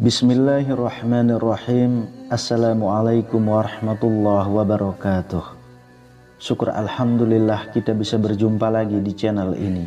Bismillahirrahmanirrahim. Assalamualaikum warahmatullahi wabarakatuh. Syukur alhamdulillah kita bisa berjumpa lagi di channel ini.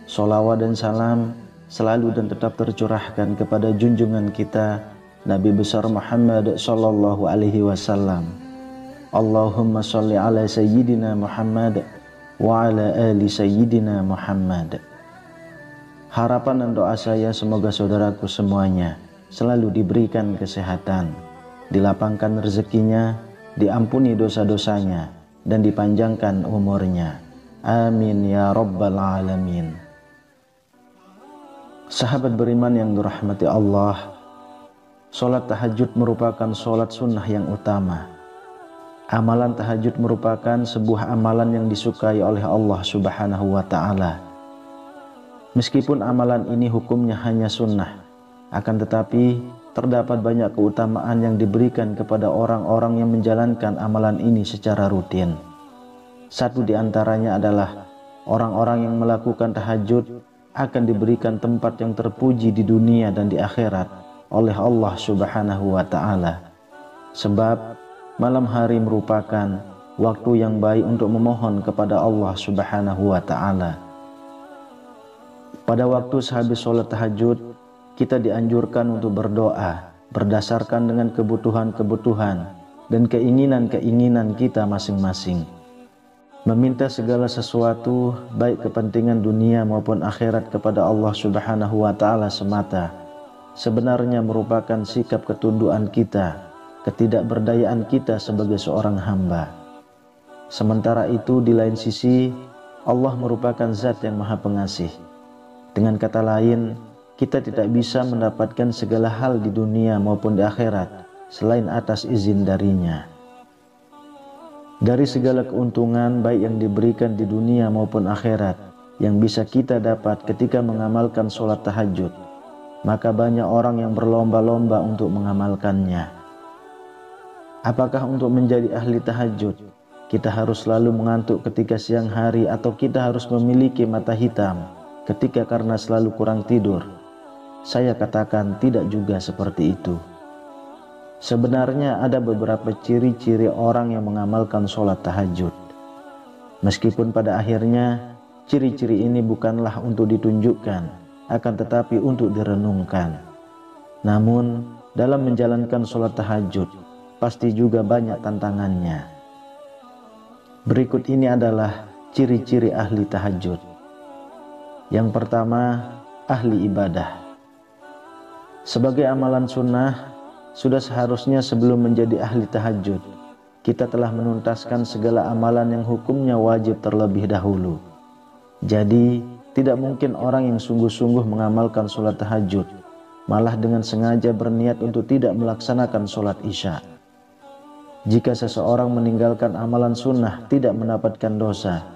Sholawat dan salam selalu dan tetap tercurahkan kepada junjungan kita Nabi besar Muhammad sallallahu alaihi wasallam. Allahumma sholli ala sayyidina Muhammad wa ala ali sayyidina Muhammad. Harapan dan doa saya semoga saudaraku semuanya selalu diberikan kesehatan, dilapangkan rezekinya, diampuni dosa-dosanya, dan dipanjangkan umurnya. Amin ya rabbal alamin. Sahabat beriman yang dirahmati Allah, sholat tahajud merupakan sholat sunnah yang utama. Amalan tahajud merupakan sebuah amalan yang disukai oleh Allah Subhanahu wa ta'ala. Meskipun amalan ini hukumnya hanya sunnah, akan tetapi terdapat banyak keutamaan yang diberikan kepada orang-orang yang menjalankan amalan ini secara rutin. Satu di antaranya adalah orang-orang yang melakukan tahajud akan diberikan tempat yang terpuji di dunia dan di akhirat oleh Allah Subhanahu wa ta'ala. Sebab malam hari merupakan waktu yang baik untuk memohon kepada Allah Subhanahu wa ta'ala. Pada waktu sehabis sholat tahajud, kita dianjurkan untuk berdoa berdasarkan dengan kebutuhan-kebutuhan dan keinginan-keinginan kita masing-masing. Meminta segala sesuatu baik kepentingan dunia maupun akhirat kepada Allah Subhanahu wa ta'ala semata sebenarnya merupakan sikap ketundukan kita, ketidakberdayaan kita sebagai seorang hamba. Sementara itu di lain sisi Allah merupakan zat yang maha pengasih. Dengan kata lain, kita tidak bisa mendapatkan segala hal di dunia maupun di akhirat selain atas izin darinya. Dari segala keuntungan baik yang diberikan di dunia maupun akhirat yang bisa kita dapat ketika mengamalkan sholat tahajud, maka banyak orang yang berlomba-lomba untuk mengamalkannya. Apakah untuk menjadi ahli tahajud kita harus selalu mengantuk ketika siang hari, atau kita harus memiliki mata hitam ketika karena selalu kurang tidur? Saya katakan tidak juga seperti itu. Sebenarnya ada beberapa ciri-ciri orang yang mengamalkan sholat tahajud. Meskipun pada akhirnya ciri-ciri ini bukanlah untuk ditunjukkan, akan tetapi untuk direnungkan. Namun dalam menjalankan sholat tahajud pasti juga banyak tantangannya. Berikut ini adalah ciri-ciri ahli tahajud. Yang pertama, ahli ibadah. Sebagai amalan sunnah, sudah seharusnya sebelum menjadi ahli tahajud, kita telah menuntaskan segala amalan yang hukumnya wajib terlebih dahulu. Jadi, tidak mungkin orang yang sungguh-sungguh mengamalkan sholat tahajud, malah dengan sengaja berniat untuk tidak melaksanakan sholat isya. Jika seseorang meninggalkan amalan sunnah tidak mendapatkan dosa,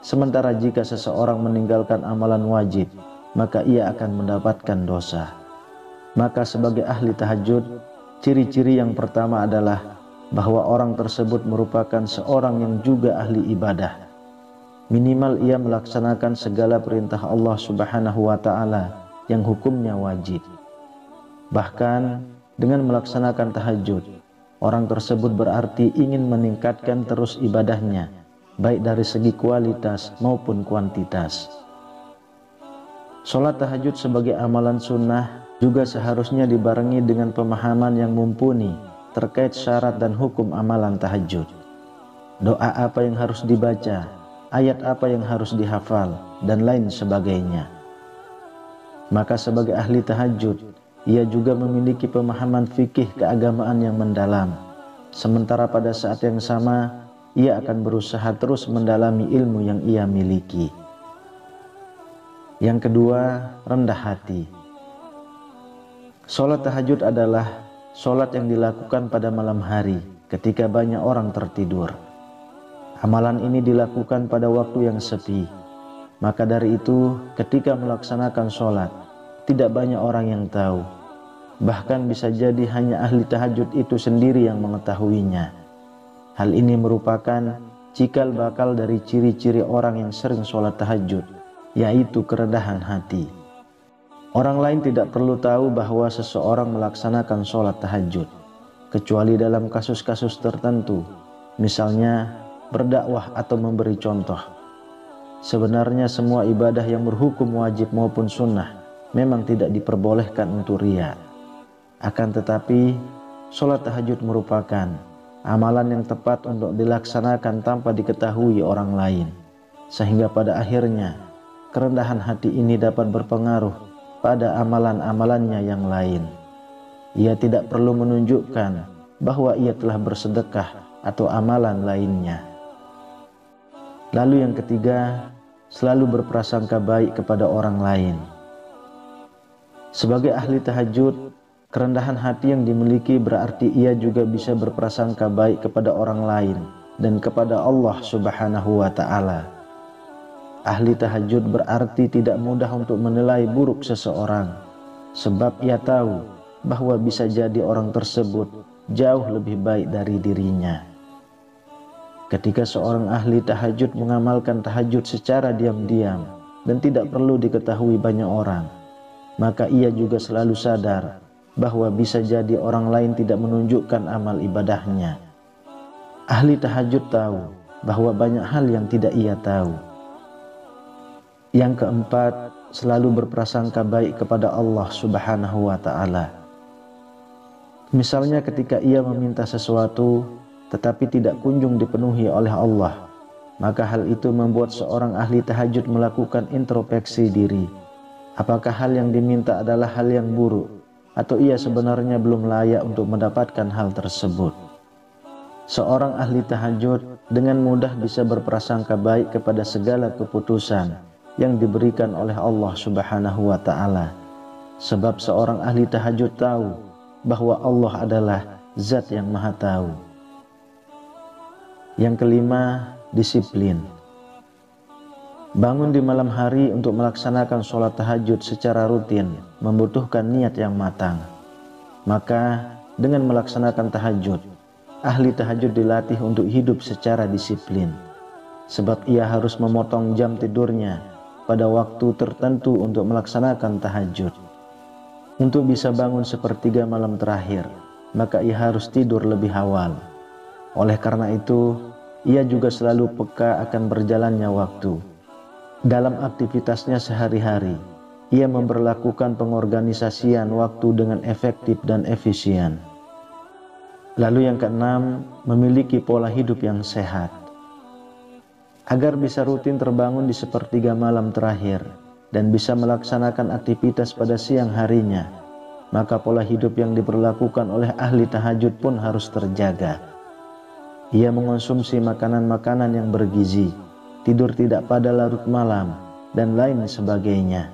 sementara jika seseorang meninggalkan amalan wajib, maka ia akan mendapatkan dosa. Maka sebagai ahli tahajud, ciri-ciri yang pertama adalah bahwa orang tersebut merupakan seorang yang juga ahli ibadah. Minimal ia melaksanakan segala perintah Allah Subhanahu wa ta'ala yang hukumnya wajib. Bahkan dengan melaksanakan tahajud, orang tersebut berarti ingin meningkatkan terus ibadahnya, baik dari segi kualitas maupun kuantitas. Sholat tahajud sebagai amalan sunnah juga seharusnya dibarengi dengan pemahaman yang mumpuni terkait syarat dan hukum amalan tahajud. Doa apa yang harus dibaca, ayat apa yang harus dihafal, dan lain sebagainya. Maka sebagai ahli tahajud, ia juga memiliki pemahaman fikih keagamaan yang mendalam. Sementara pada saat yang sama, ia akan berusaha terus mendalami ilmu yang ia miliki. Yang kedua, rendah hati. Sholat tahajud adalah sholat yang dilakukan pada malam hari ketika banyak orang tertidur. Amalan ini dilakukan pada waktu yang sepi, Maka dari itu, ketika melaksanakan sholat, tidak banyak orang yang tahu. Bahkan bisa jadi hanya ahli tahajud itu sendiri yang mengetahuinya. Hal ini merupakan cikal bakal dari ciri-ciri orang yang sering sholat tahajud, yaitu kerendahan hati. Orang lain tidak perlu tahu bahwa seseorang melaksanakan sholat tahajud, kecuali dalam kasus-kasus tertentu, misalnya berdakwah atau memberi contoh. Sebenarnya semua ibadah yang berhukum wajib maupun sunnah memang tidak diperbolehkan untuk riya. Akan tetapi, sholat tahajud merupakan amalan yang tepat untuk dilaksanakan tanpa diketahui orang lain, sehingga pada akhirnya kerendahan hati ini dapat berpengaruh pada amalan-amalannya yang lain. Ia tidak perlu menunjukkan bahwa ia telah bersedekah atau amalan lainnya. Lalu yang ketiga, selalu berprasangka baik kepada orang lain. Sebagai ahli tahajud, kerendahan hati yang dimiliki berarti ia juga bisa berprasangka baik kepada orang lain dan kepada Allah Subhanahu wa Ta'ala. Ahli tahajud berarti tidak mudah untuk menilai buruk seseorang, sebab ia tahu bahwa bisa jadi orang tersebut jauh lebih baik dari dirinya. Ketika seorang ahli tahajud mengamalkan tahajud secara diam-diam dan tidak perlu diketahui banyak orang, maka ia juga selalu sadar bahwa bisa jadi orang lain tidak menunjukkan amal ibadahnya. Ahli tahajud tahu bahwa banyak hal yang tidak ia tahu. Yang keempat, selalu berprasangka baik kepada Allah Subhanahu wa Ta'ala. Misalnya ketika ia meminta sesuatu tetapi tidak kunjung dipenuhi oleh Allah, maka hal itu membuat seorang ahli tahajud melakukan introspeksi diri. Apakah hal yang diminta adalah hal yang buruk, atau ia sebenarnya belum layak untuk mendapatkan hal tersebut? Seorang ahli tahajud dengan mudah bisa berprasangka baik kepada segala keputusan yang diberikan oleh Allah Subhanahu wa Ta'ala, sebab seorang ahli tahajud tahu bahwa Allah adalah Zat yang Maha Tahu. Yang kelima, disiplin. Bangun di malam hari untuk melaksanakan sholat tahajud secara rutin membutuhkan niat yang matang. Maka dengan melaksanakan tahajud, ahli tahajud dilatih untuk hidup secara disiplin, sebab ia harus memotong jam tidurnya pada waktu tertentu untuk melaksanakan tahajud. Untuk bisa bangun sepertiga malam terakhir, maka ia harus tidur lebih awal. Oleh karena itu, ia juga selalu peka akan berjalannya waktu. Dalam aktivitasnya sehari-hari, ia memperlakukan pengorganisasian waktu dengan efektif dan efisien. Lalu yang keenam, memiliki pola hidup yang sehat. Agar bisa rutin terbangun di sepertiga malam terakhir dan bisa melaksanakan aktivitas pada siang harinya, maka pola hidup yang diperlakukan oleh ahli tahajud pun harus terjaga. Ia mengonsumsi makanan-makanan yang bergizi, tidur tidak pada larut malam, dan lain sebagainya.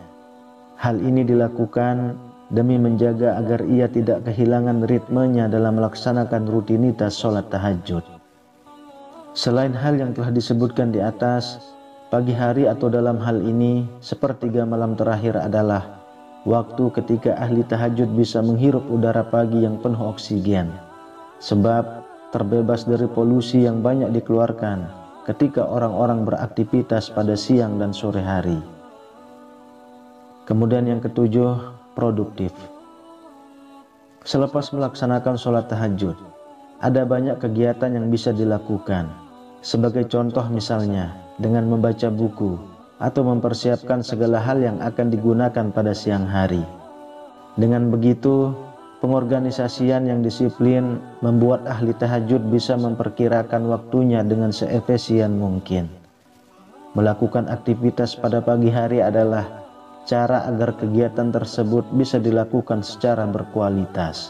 Hal ini dilakukan demi menjaga agar ia tidak kehilangan ritmenya dalam melaksanakan rutinitas sholat tahajud. Selain hal yang telah disebutkan di atas, pagi hari atau dalam hal ini, sepertiga malam terakhir adalah waktu ketika ahli tahajud bisa menghirup udara pagi yang penuh oksigen, sebab terbebas dari polusi yang banyak dikeluarkan ketika orang-orang beraktivitas pada siang dan sore hari. Kemudian yang ketujuh, produktif. Selepas melaksanakan sholat tahajud, ada banyak kegiatan yang bisa dilakukan. Sebagai contoh misalnya, dengan membaca buku atau mempersiapkan segala hal yang akan digunakan pada siang hari. Dengan begitu, pengorganisasian yang disiplin membuat ahli tahajud bisa memperkirakan waktunya dengan seefisien mungkin. Melakukan aktivitas pada pagi hari adalah cara agar kegiatan tersebut bisa dilakukan secara berkualitas.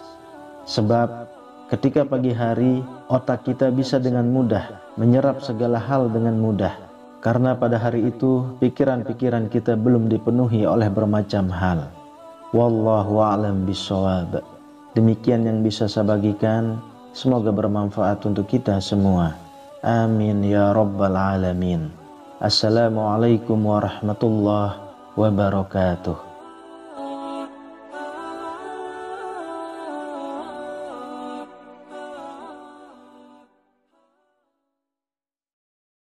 Sebab ketika pagi hari, otak kita bisa dengan mudah menyerap segala hal dengan mudah, karena pada hari itu pikiran-pikiran kita belum dipenuhi oleh bermacam hal. Wallahu a'lam bishawab. Demikian yang bisa saya bagikan, semoga bermanfaat untuk kita semua. Amin ya rabbal alamin. Assalamualaikum warahmatullahi wabarakatuh.